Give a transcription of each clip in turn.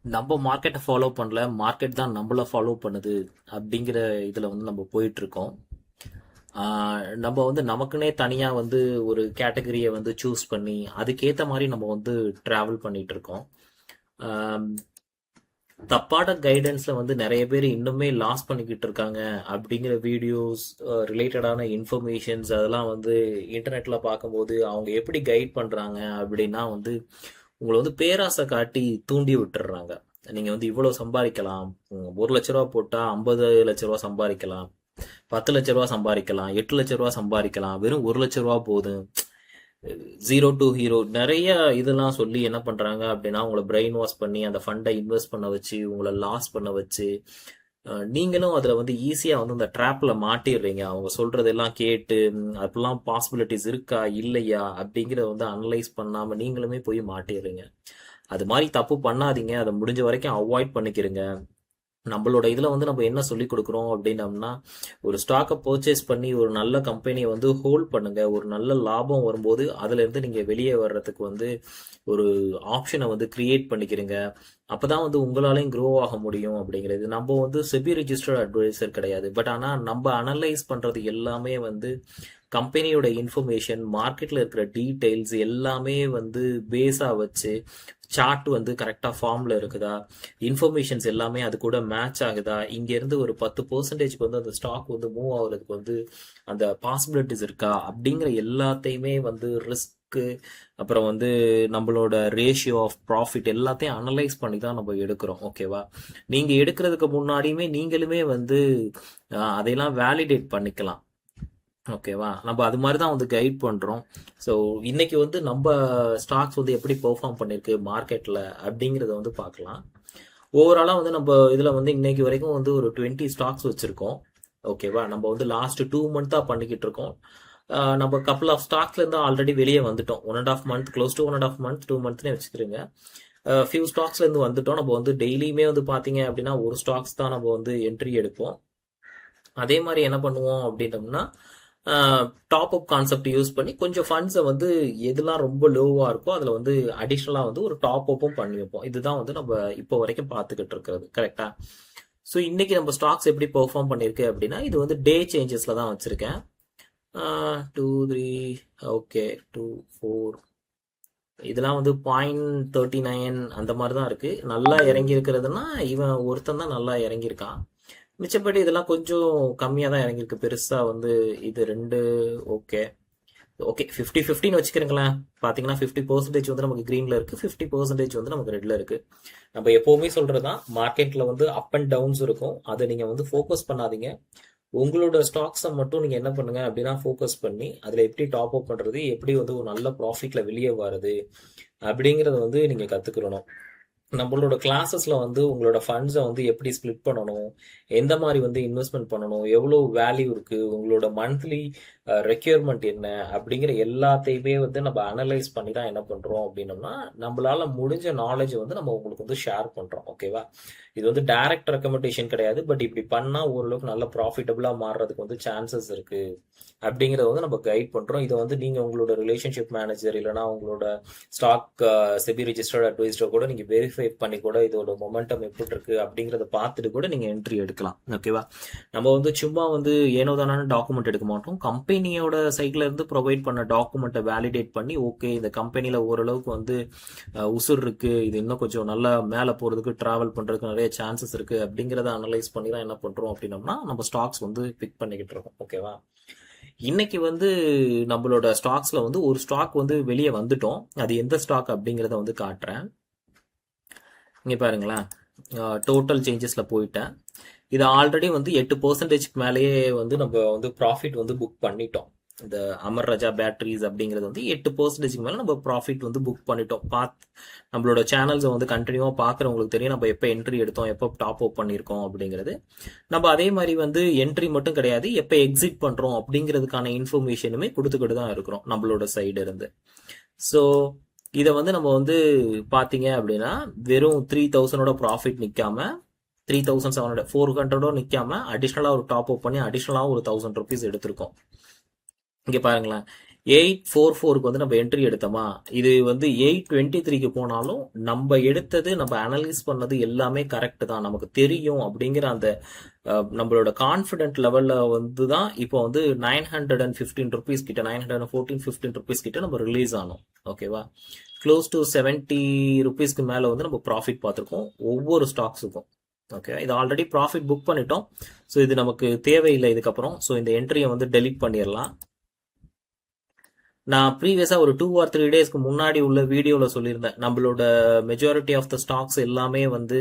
நம்ம மார்க்கெட்டை ஃபாலோ பண்ணல, மார்க்கெட் தான் நம்மள ஃபாலோ பண்ணுது அப்படிங்கிற இதில் வந்து நம்ம போயிட்டு இருக்கோம். நம்ம வந்து நமக்குன்னே தனியாக வந்து ஒரு கேட்டகரியை வந்து சூஸ் பண்ணி அதுக்கேற்ற மாதிரி நம்ம வந்து ட்ராவல் பண்ணிட்டு இருக்கோம். ஆம், தப்பான கைடன்ஸில் வந்து நிறைய பேர் இன்னுமே லாஸ் பண்ணிக்கிட்டு இருக்காங்க அப்படிங்கிற வீடியோஸ், ரிலேட்டடான இன்ஃபர்மேஷன்ஸ் அதெல்லாம் வந்து இன்டர்நெட்டில் பார்க்கும்போது அவங்க எப்படி கைட் பண்ணுறாங்க அப்படின்னா வந்து உங்களை வந்து பேராசை காட்டி தூண்டி விட்டுறாங்க. நீங்க வந்து இவ்வளவு சம்பாதிக்கலாம், 1 லட்ச ரூபா போட்டா 50 லட்ச ரூபா சம்பாதிக்கலாம், 10 லட்ச ரூபா சம்பாதிக்கலாம், 8 லட்ச ரூபா சம்பாதிக்கலாம், வெறும் 1 லட்ச ரூபா போதும், ஜீரோ டு ஹீரோ நிறைய இதெல்லாம் சொல்லி என்ன பண்றாங்க அப்படின்னா உங்களை பிரெயின் வாஷ் பண்ணி அந்த ஃபண்டை இன்வெஸ்ட் பண்ண வச்சு உங்களை லாஸ் பண்ண வச்சு நீங்களும் அதுல வந்து ஈஸியா வந்து அந்த ட்ராப்ல மாட்டிடுறீங்க. அவங்க சொல்றதெல்லாம் கேட்டு அப்படிலாம் பாசிபிலிட்டிஸ் இருக்கா இல்லையா அப்படிங்கறத வந்து அனலைஸ் பண்ணாம நீங்களுமே போய் மாட்டிடுறீங்க. அது மாதிரி தப்பு பண்ணாதீங்க. அதை முடிஞ்ச வரைக்கும் அவாய்ட் பண்ணிக்கிறங்க. நம்மளோட இதில் வந்து நம்ம என்ன சொல்லி கொடுக்குறோம் அப்படின்னம்னா, ஒரு ஸ்டாக்கை பர்ச்சேஸ் பண்ணி ஒரு நல்ல கம்பெனியை வந்து ஹோல்ட் பண்ணுங்க. ஒரு நல்ல லாபம் வரும்போது அதுலேருந்து நீங்கள் வெளியே வர்றதுக்கு வந்து ஒரு ஆப்ஷனை வந்து கிரியேட் பண்ணிக்கிறீங்க. அப்பதான் வந்து உங்களாலையும் க்ரோ ஆக முடியும் அப்படிங்கிறது. நம்ம வந்து செபி ரெஜிஸ்டர்ட் அட்வைசர் கிடையாது. பட் ஆனால் நம்ம அனலைஸ் பண்ணுறது எல்லாமே வந்து கம்பெனியோட இன்ஃபர்மேஷன், மார்க்கெட்டில் இருக்கிற டீட்டெயில்ஸ் எல்லாமே வந்து பேஸாக வச்சு சார்ட் வந்து கரெக்டாக ஃபார்மில் இருக்குதா, இன்ஃபர்மேஷன்ஸ் எல்லாமே அது கூட மேட்ச் ஆகுதா, இங்கேருந்து ஒரு 10% வந்து அந்த ஸ்டாக் வந்து மூவ் ஆகுறதுக்கு வந்து அந்த பாசிபிலிட்டிஸ் இருக்கா அப்படிங்கிற எல்லாத்தையுமே வந்து ரிஸ்க்கு, அப்புறம் வந்து நம்மளோட ரேஷியோ ஆஃப் ப்ராஃபிட் எல்லாத்தையும் அனலைஸ் பண்ணி தான் நம்ம எடுக்கிறோம். ஓகேவா? நீங்கள் எடுக்கிறதுக்கு முன்னாடியுமே நீங்களுமே வந்து அதையெல்லாம் வேலிடேட் பண்ணிக்கலாம். ஓகேவா? நம்ம அது மாதிரி தான் வந்து கைட் பண்ணுறோம். ஸோ இன்னைக்கு வந்து நம்ம ஸ்டாக்ஸ் வந்து எப்படி பெர்ஃபார்ம் பண்ணியிருக்கு மார்க்கெட்டில் அப்படிங்கிறத வந்து பார்க்கலாம். ஓவராலாக வந்து நம்ம இதில் வந்து இன்னைக்கு வரைக்கும் வந்து ஒரு 20 ஸ்டாக்ஸ் வச்சுருக்கோம். ஓகேவா? நம்ம வந்து லாஸ்ட் 2 மந்த்தாக பண்ணிக்கிட்டு இருக்கோம். நம்ம கப்பல் ஆஃப் ஸ்டாக்ஸ்லேருந்து ஆல்ரெடி வெளியே வந்துட்டோம். 1.5 மந்த், க்ளோஸ் டு 1.5 மந்த், 2 மந்த்னே வச்சுக்கிறோங்க. ஃபியூ ஸ்டாக்ஸ்லேருந்து வந்துட்டோம். நம்ம வந்து டெய்லியுமே வந்து பார்த்தீங்க அப்படின்னா ஒரு ஸ்டாக்ஸ் தான் நம்ம வந்து என்ட்ரி எடுப்போம். அதே மாதிரி என்ன பண்ணுவோம் அப்படின்னம்னா, டாப் அப் கான்செப்ட் யூஸ் பண்ணி கொஞ்சம் ஃபண்ட்ஸை வந்து எதுலாம் ரொம்ப லோவாக இருக்கோ அதில் வந்து அடிஷ்னலாக வந்து ஒரு டாப் அப்பும் பண்ணி வைப்போம். இதுதான் வந்து நம்ம இப்போ வரைக்கும் பார்த்துக்கிட்டு இருக்கிறது. கரெக்டா? ஸோ இன்னைக்கு நம்ம ஸ்டாக்ஸ் எப்படி பெர்ஃபார்ம் பண்ணியிருக்கு அப்படின்னா, இது வந்து டே சேஞ்சஸில் தான் வச்சுருக்கேன். 2 3 ஓகே 2 4 இதெல்லாம் வந்து 0.39 அந்த மாதிரி தான் இருக்குது. நல்லா இறங்கி இருக்கிறதுனா இவன் ஒருத்தன் தான் நல்லா இறங்கியிருக்கான். மிச்சப்படி இதெல்லாம் கொஞ்சம் கம்மியாக தான் இறங்கியிருக்கு. பெருசாக வந்து இது 2 ஓகே ஓகே 50-50ன்னு வச்சுக்கிறீங்களேன். பார்த்தீங்கன்னா 50% வந்து நமக்கு க்ரீனில் இருக்குது, 50% வந்து நமக்கு ரெட்டில் இருக்குது. நம்ம எப்போவுமே சொல்கிறது தான், மார்க்கெட்டில் வந்து அப் அண்ட் டவுன்ஸ் இருக்கும். அதை நீங்கள் வந்து ஃபோக்கஸ் பண்ணாதீங்க. உங்களோட ஸ்டாக்ஸை மட்டும் நீங்கள் என்ன பண்ணுங்க அப்படின்னா ஃபோக்கஸ் பண்ணி அதில் எப்படி டாப் அப் பண்ணுறது, எப்படி வந்து ஒரு நல்ல ப்ராஃபிட்டில் வெளியே வர்றது அப்படிங்கிறத வந்து நீங்கள் கற்றுக்கிறணும். நம்மளோட கிளாஸஸ்ல வந்து உங்களோட ஃபண்ட்ஸை வந்து எப்படி ஸ்ப்ளிட் பண்ணணும், எந்த மாதிரி வந்து இன்வெஸ்ட்மெண்ட் பண்ணணும், எவ்வளோ வேல்யூ இருக்கு, உங்களோட மந்த்லி ரெக்யர்மெண்ட் என்ன அப்படிங்கிற எல்லாத்தையுமே வந்து நம்ம அனலைஸ் பண்ணி தான் என்ன பண்றோம் அப்படின்னம்னா நம்மளால முடிஞ்ச நாலேஜ் வந்து நம்ம உங்களுக்கு வந்து ஷேர் பண்றோம். ஓகேவா? இது வந்து டைரக்ட் ரெக்கமெண்டேஷன் கிடையாது. பட் இப்படி பண்ணா ஓரளவுக்கு நல்ல ப்ராஃபிட்டபிளா மாறுறதுக்கு வந்து சான்சஸ் இருக்கு அப்படிங்கறத வந்து நம்ம கைட் பண்றோம். இதை வந்து நீங்க உங்களோட ரிலேஷன்ஷிப் மேனேஜர் இல்லைன்னா உங்களோட ஸ்டாக் செபி ரெஜிஸ்டர்ட் அட்வைசர் கூட நீங்க வெரிஃபை பண்ணி கூட இதோட மொமெண்டம் எப்படி இருக்கு அப்படிங்கறத பார்த்துட்டு கூட நீங்க என்ட்ரி எடுக்கலாம். ஓகேவா? நம்ம வந்து சும்மா வந்து ஏனோதான டாக்குமெண்ட் எடுக்க மாட்டோம். கம்பெனியோட சைட்ல இருந்து ப்ரொவைட் பண்ண டாக்குமெண்ட்டை வேலிடேட் பண்ணி ஓகே இந்த கம்பெனில ஓரளவுக்கு வந்து உசுர் இருக்கு, இது இன்னும் கொஞ்சம் நல்லா மேலே போறதுக்கு டிராவல் பண்றதுக்கு நிறைய சான்சஸ் இருக்கு அப்படிங்கறத அனலைஸ் பண்ணி தான் என்ன பண்றோம் அப்படின்னம்னா நம்ம ஸ்டாக்ஸ் வந்து பிக் பண்ணிக்கிட்டு இருக்கோம். ஓகேவா? இன்னைக்கு வந்து நம்மளோட ஸ்டாக்ஸ்ல வந்து ஒரு ஸ்டாக் வந்து வெளியே வந்துட்டோம். அது எந்த ஸ்டாக் அப்படிங்கிறத வந்து காட்டுறேன். இங்க பாருங்களேன், டோட்டல் சேஞ்சஸ்ல போயிட்டேன். இது ஆல்ரெடி வந்து 8% மேலேயே வந்து நம்ம வந்து ப்ராஃபிட் வந்து புக் பண்ணிட்டோம். இந்த அமர் ராஜா பேட்டரிஸ் அப்படிங்கிறது வந்து 8% மேலே நம்ம ப்ராஃபிட் வந்து புக் பண்ணிட்டோம். நம்மளோட சேனல்ஸை வந்து கண்டினியூவாக பார்க்குறவங்களுக்கு தெரியும் நம்ம எப்போ என்ட்ரி எடுத்தோம், எப்போ டாப் அப் பண்ணியிருக்கோம் அப்படிங்கிறது. நம்ம அதே மாதிரி வந்து என்ட்ரி மட்டும் கிடையாது, எப்போ எக்ஸிட் பண்ணுறோம் அப்படிங்கிறதுக்கான இன்ஃபர்மேஷனுமே கொடுத்துக்கிட்டு தான் இருக்கிறோம் நம்மளோட சைடு இருந்து. ஸோ இதை வந்து நம்ம வந்து பார்த்தீங்க அப்படின்னா வெறும் 3000ஓட ப்ராஃபிட் நிற்காம 3700 400 நிற்காம அடிஷ்னலாக ஒரு டாப் அப் பண்ணி அடிஷ்னலாக ஒரு 1000 ருபீஸ் எடுத்திருக்கோம். இங்கே பாருங்களேன், 844க்கு வந்து நம்ம என்ட்ரி எடுத்தோமா, இது வந்து 823க்கு போனாலும் நம்ம எடுத்தது, நம்ம அனலைஸ் பண்ணது எல்லாமே கரெக்ட் தான், நமக்கு தெரியும் அப்படிங்கிற அந்த நம்மளோட கான்ஃபிடென்ட் லெவல்ல வந்து தான் இப்போ வந்து 915 கிட்ட, 914-15 ருபீஸ் கிட்ட நம்ம ரிலீஸ் ஆனோம். ஓகேவா, க்ளோஸ் டு 70 ருபீஸ்க்கு மேல வந்து நம்ம ப்ராஃபிட் பார்த்துருக்கோம் ஒவ்வொரு ஸ்டாக்ஸுக்கும். ஓகே, இது ஆல்ரெடி ப்ராஃபிட் புக் பண்ணிட்டோம். ஸோ இது நமக்கு தேவையில்லை இதுக்கப்புறம். ஸோ இந்த என்ட்ரியை வந்து டெலீட் பண்ணிடலாம். நான் ப்ரீவியஸாக ஒரு 2 or 3 டேஸ்க்கு முன்னாடி உள்ள வீடியோவில் சொல்லியிருந்தேன், நம்மளோட மெஜாரிட்டி ஆஃப் த ஸ்டாக்ஸ் எல்லாமே வந்து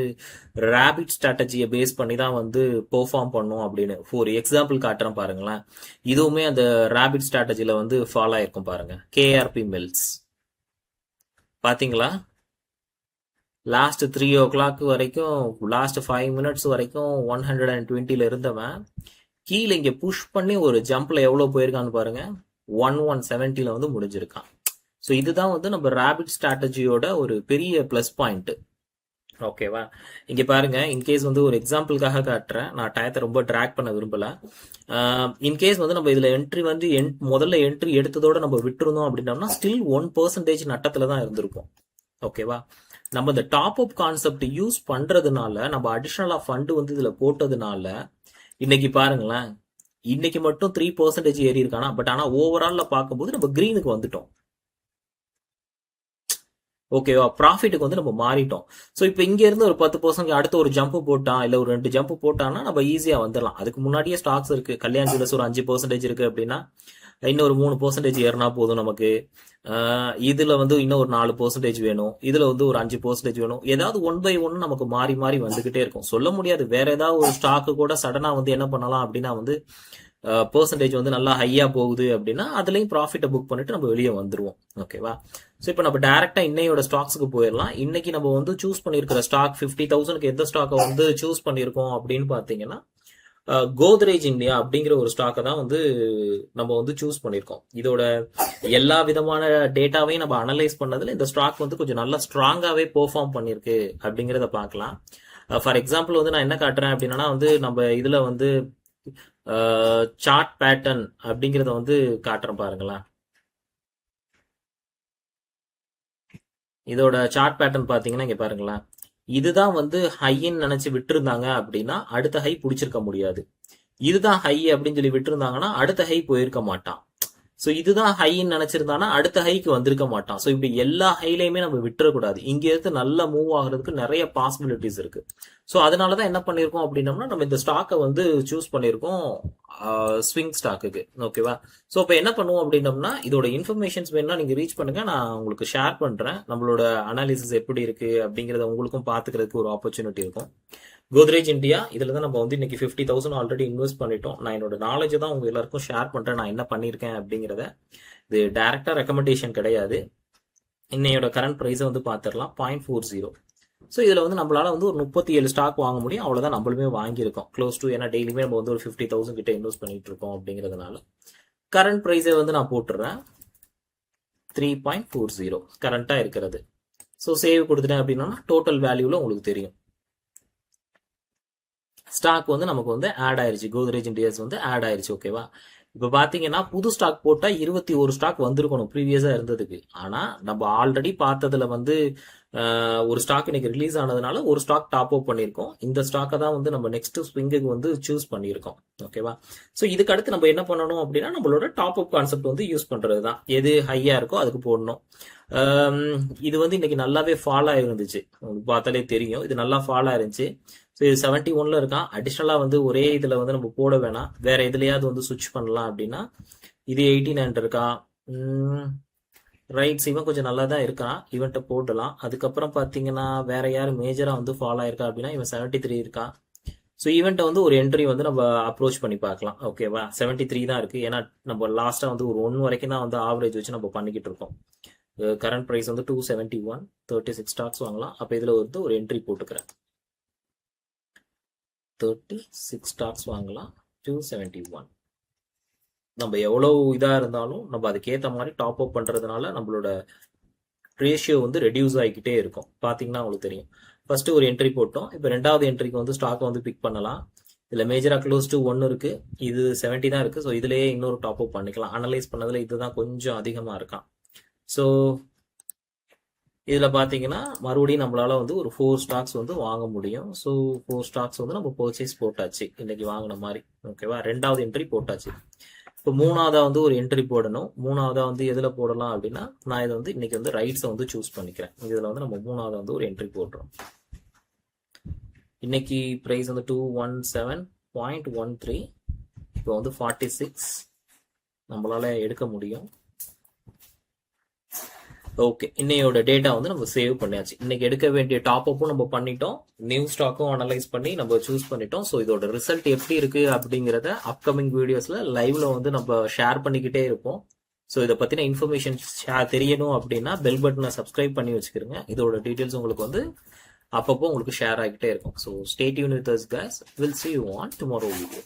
ரேபிட் ஸ்ட்ராட்டஜியை பேஸ் பண்ணி தான் வந்து பெர்ஃபார்ம் பண்ணும் அப்படின்னு. ஒரு எக்ஸாம்பிள் காட்டுறேன் பாருங்களேன். இதுவுமே அந்த ரேபிட் ஸ்ட்ராட்டஜியில் வந்து ஃபாலோ ஆயிருக்கும் பாருங்க. கேஆர்பி மில்ஸ் பார்த்தீங்களா, லாஸ்ட் 3 o'clock வரைக்கும், லாஸ்ட் 5 minutes வரைக்கும் 120ல இருந்தவன் கீழே இங்கே புஷ் பண்ணி ஒரு ஜம்ப்ல எவ்வளோ போயிருக்கான்னு பாருங்க, 1170ல வந்து முடிஞ்சிருக்கான். ஸோ இதுதான் வந்து நம்ம ரேபிட் ஸ்ட்ராட்டஜியோட ஒரு பெரிய ப்ளஸ் பாயிண்ட். ஓகேவா, இங்க பாருங்க, இன்கேஸ் வந்து ஒரு எக்ஸாம்பிளுக்காக காட்டுறேன், நான் டயத்தை ரொம்ப ட்ராக் பண்ண விரும்பல. இன்கேஸ் வந்து நம்ம இதுல என்ட்ரி வந்து முதல்ல என்ட்ரி எடுத்ததோட நம்ம விட்டுருந்தோம் அப்படின்னோம்னா ஸ்டில் 1% நட்டத்துல தான் இருந்திருக்கும். ஓகேவா, நம்ம இந்த டாப் அப் கான்செப்ட் யூஸ் பண்றதுனால, நம்ம அடிஷனலா ஃபண்ட் வந்து இதுல போட்டதுனால இன்னைக்கு பாருங்களேன், இன்னைக்கு மட்டும் 3% ஏறி இருக்கானா, பட் ஆனா ஓவரால்ல பார்க்கும்போது நம்ம கிரீனுக்கு வந்துட்டோம். ஓகேவா, ப்ராஃபிட்டுக்கு வந்து நம்ம மாறிட்டோம். ஸோ இப்போ இங்க இருந்து ஒரு 10% அடுத்து ஒரு ஜம்ப் போட்டான், இல்ல ஒரு 2 ஜம்ப் போட்டான்னா நம்ம ஈஸியா வந்துடலாம். அதுக்கு முன்னாடியே ஸ்டாக்ஸ் இருக்கு. கல்யாண் ஜுவல்லர்ஸ் ஒரு 5% இருக்கு அப்படின்னா இன்னும் ஒரு 3% ஏறினா போதும் நமக்கு. இதுல வந்து இன்னும் ஒரு 4% வேணும், இதுல வந்து ஒரு 5% வேணும். ஏதாவது 1 by 1 நமக்கு மாறி மாறி வந்துகிட்டே இருக்கும். சொல்ல முடியாது, வேற ஏதாவது ஒரு ஸ்டாக்கு கூட சடனா வந்து என்ன பண்ணலாம் அப்படின்னா வந்து பெர்சன்டேஜ் வந்து நல்லா ஹையா போகுது அப்படின்னா அதுலயும் ப்ராஃபிட்டை புக் பண்ணிட்டு நம்ம வெளியே வந்துருவோம். ஓகேவா, ஸோ இப்போ நம்ம டைரக்டா இன்னையோட ஸ்டாக்ஸுக்கு போயிடலாம். இன்னைக்கு நம்ம வந்து சூஸ் பண்ணிருக்கிற ஸ்டாக் 50,000க்கு எந்த ஸ்டாக்கை வந்து சூஸ் பண்ணிருக்கோம் அப்படின்னு பாத்தீங்கன்னா கோத்ரேஜ் இந்தியா அப்படிங்கிற ஒரு ஸ்டாக்கை தான் வந்து நம்ம வந்து சூஸ் பண்ணியிருக்கோம். இதோட எல்லா விதமான டேட்டாவையும் நம்ம அனலைஸ் பண்ணதுல இந்த ஸ்டாக் வந்து கொஞ்சம் நல்லா ஸ்ட்ராங்காவே பெர்ஃபார்ம் பண்ணிருக்கு அப்படிங்கிறத பார்க்கலாம். ஃபார் எக்ஸாம்பிள் வந்து நான் என்ன காட்டுறேன் அப்படின்னா வந்து நம்ம இதுல வந்து சார்ட் பேட்டர்ன் அப்படிங்கிறத வந்து காட்டுறேன் பாருங்களேன். இதோட சார்ட் பேட்டர்ன் பாத்தீங்கன்னா இங்க பாருங்களேன், இதுதான் வந்து ஹைன்னு நினைச்சு விட்டுருந்தாங்க அப்படின்னா அடுத்த ஹை பிடிச்சிருக்க முடியாது. இதுதான் ஹை அப்படின்னு சொல்லி விட்டுருந்தாங்கன்னா அடுத்த ஹை போயிருக்க மாட்டான். ஸோ இதுதான் ஹைன்னு நினைச்சிருந்தானா அடுத்த ஹைக்கு வந்திருக்க மாட்டான். ஸோ இப்படி எல்லா ஹைலையுமே நம்ம விட்டுறக்கூடாது. இங்க இருந்து நல்லா மூவ் ஆகுறதுக்கு நிறைய பாசிபிலிட்டிஸ் இருக்கு. ஸோ அதனாலதான் என்ன பண்ணிருக்கோம் அப்படின்னம்னா நம்ம இந்த ஸ்டாக்கை வந்து சூஸ் பண்ணிருக்கோம் ஸ்விங் ஸ்டாக்குக்கு. ஓகேவா, ஸோ இப்போ என்ன பண்ணுவோம் அப்படின்னம்னா இதோட இன்ஃபர்மேஷன்ஸ் வேணும்னா நீங்க ரீச் பண்ணுங்க, நான் உங்களுக்கு ஷேர் பண்றேன். நம்மளோட அனாலிசிஸ் எப்படி இருக்கு அப்படிங்கறத உங்களுக்கும் பாத்துக்கிறதுக்கு ஒரு ஆப்பர்ச்சுனிட்டி இருக்கும். கோத்ரேஜ் இந்தியா, இதுல தான் நம்ம வந்து இன்னைக்கு 50,000 ஆல்ரெடி இன்வெஸ்ட் பண்ணிட்டோம். நான் என்னோட நாலேஜை தான் உங்க எல்லாருக்கும் ஷேர் பண்றேன், நான் என்ன பண்ணியிருக்கேன் அப்படிங்கிறத. இது டைரக்டா ரெக்கமெண்டேஷன் கிடையாது. இன்னையோட கரண்ட் ப்ரைஸை வந்து பார்த்துடலாம், 0.40. ஸோ இதுல வந்து நம்மளால வந்து ஒரு 37 ஸ்டாக் வாங்க முடியும். அவ்வளவுதான் நம்மளுமே வாங்கியிருக்கோம் க்ளோஸ் டு. ஏன்னா டெய்லியுமே நம்ம வந்து ஒரு 50,000 கிட்ட இன்வெஸ்ட் பண்ணிட்டு இருக்கோம் அப்படிங்கிறதுனால கரண்ட் ப்ரைஸை வந்து நான் போட்டுடுறேன் 3.40 கரண்டா இருக்கிறது. ஸோ சேவ் கொடுத்துட்டேன் அப்படின்னா டோட்டல் வேல்யூல உங்களுக்கு தெரியும். ஸ்டாக் வந்து நமக்கு வந்து ஆட் ஆயிருச்சு, கோத்ரேஜ் இண்டியாஸ் வந்து ஆட் ஆயிருச்சு. ஓகேவா, இப்ப பாத்தீங்கன்னா புது ஸ்டாக் போட்டா 21 ஸ்டாக் வந்திருக்கணும் ப்ரீவியஸா இருந்ததுக்கு. ஆனா நம்ம ஆல்ரெடி பார்த்ததுல வந்து ஒரு ஸ்டாக் இன்னைக்கு ரிலீஸ் ஆனதுனால ஒரு ஸ்டாக் டாப் அப் பண்ணியிருக்கோம். இந்த ஸ்டாக்கை தான் வந்து நம்ம நெக்ஸ்ட் ஸ்விங்குக்கு வந்து சூஸ் பண்ணியிருக்கோம். ஓகேவா, ஸோ இதுக்கு அடுத்து நம்ம என்ன பண்ணணும் அப்படின்னா நம்மளோட டாப் அப் கான்செப்ட் வந்து யூஸ் பண்றது தான். எது ஹையா இருக்கோ அதுக்கு போடணும். இது வந்து இன்னைக்கு நல்லாவே ஃபால் ஆயிருந்துச்சு, உங்களுக்கு பார்த்தாலே தெரியும். இது நல்லா ஃபால் ஆயிருந்துச்சு. ஸோ இது 71ல இருக்கான். அடிஷனலா வந்து ஒரே இதுல வந்து நம்ம போட வேணாம், வேற எதுலயாவது வந்து சுவிட்ச் பண்ணலாம் அப்படின்னா இது 89 இருக்கான். ரைட்ஸ், இவன் கொஞ்சம் நல்லா தான் இருக்கான், இவன்ட்ட போடலாம். அதுக்கப்புறம் பாத்தீங்கன்னா வேற யாரும் மேஜரா வந்து ஃபாலோ ஆயிருக்கா அப்படின்னா இவன் 73 இருக்கான். ஸோ ஈவெண்ட்டை வந்து ஒரு என்ட்ரி வந்து நம்ம அப்ரோச் பண்ணி பார்க்கலாம். ஓகேவா, 73 தான் இருக்கு. ஏன்னா நம்ம லாஸ்டா வந்து ஒரு 1 வரைக்கும் தான் வந்து ஆவரேஜ் வச்சு நம்ம பண்ணிக்கிட்டு இருக்கோம். கரண்ட் ப்ரைஸ் வந்து 271, 36 ஸ்டாக்ஸ் வாங்கலாம். அப்போ இதுல வந்து ஒரு என்ட்ரி போட்டுக்கிறேன், 36 ஸ்டாக்ஸ் வாங்கலாம், 271. நம்ம எவ்வளவு இதா இருந்தாலும் நம்ம அதுக்கேற்ற மாதிரி டாப் அப் பண்றதுனால நம்மளோட ரேஷியோ வந்து ரெடியூஸ் ஆகிக்கிட்டே இருக்கும். பாத்தீங்கன்னா உங்களுக்கு தெரியும். ஃபர்ஸ்ட் ஒரு என்ட்ரி போட்டோம், இப்போ ரெண்டாவது என்ட்ரிக்கு வந்து ஸ்டாக் வந்து பிக் பண்ணலாம். இதில் மேஜராக க்ளோஸ் டு 1 இருக்கு, இது 70 தான் இருக்கு. ஸோ இதுலேயே இன்னொரு டாப் அப் பண்ணிக்கலாம். அனலைஸ் பண்ணதில் இதுதான் கொஞ்சம் அதிகமாக இருக்கான். ஸோ இதில் பார்த்தீங்கன்னா மறுபடியும் நம்மளால வந்து ஒரு 4 ஸ்டாக்ஸ் வந்து வாங்க முடியும். ஸோ 4 ஸ்டாக்ஸ் வந்து நம்ம பர்ச்சேஸ் போட்டாச்சு இன்னைக்கு வாங்கின மாதிரி. ஓகேவா, 2வது என்ட்ரி போட்டாச்சு. இப்போ 3வதா வந்து ஒரு என்ட்ரி போடணும். 3வதா வந்து எதில் போடலாம் அப்படின்னா, நான் இதை வந்து இன்னைக்கு வந்து ரைட்ஸை வந்து சூஸ் பண்ணிக்கிறேன். இதில் வந்து நம்ம 3வதா வந்து ஒரு என்ட்ரி போடுறோம். இன்னைக்கு ப்ரைஸ் வந்து 217.13. இப்போ வந்து 46 நம்மளால எடுக்க முடியும். ஓகே, இன்னையோட டேட்டா வந்து நம்ம சேவ் பண்ணியாச்சு. இன்னைக்கு எடுக்க வேண்டிய டாப் அப்பும் நம்ம பண்ணிட்டோம், நியூ ஸ்டாக்கும் அனலைஸ் பண்ணி நம்ம சூஸ் பண்ணிட்டோம். ஸோ இதோட ரிசல்ட் எப்படி இருக்கு அப்படிங்கிறத அப்கமிங் வீடியோஸ்ல லைவ்ல வந்து நம்ம ஷேர் பண்ணிக்கிட்டே இருப்போம். ஸோ இதை பத்தின இன்ஃபர்மேஷன் தெரியணும் அப்படின்னா பெல் பட்டனை சப்ஸ்கிரைப் பண்ணி வச்சுக்கிறோங்க. இதோட டீட்டெயில்ஸ் உங்களுக்கு வந்து அப்பப்போ உங்களுக்கு ஷேர் ஆகிட்டே இருக்கும். So stay tune with us guys. Will see you on tomorrow video.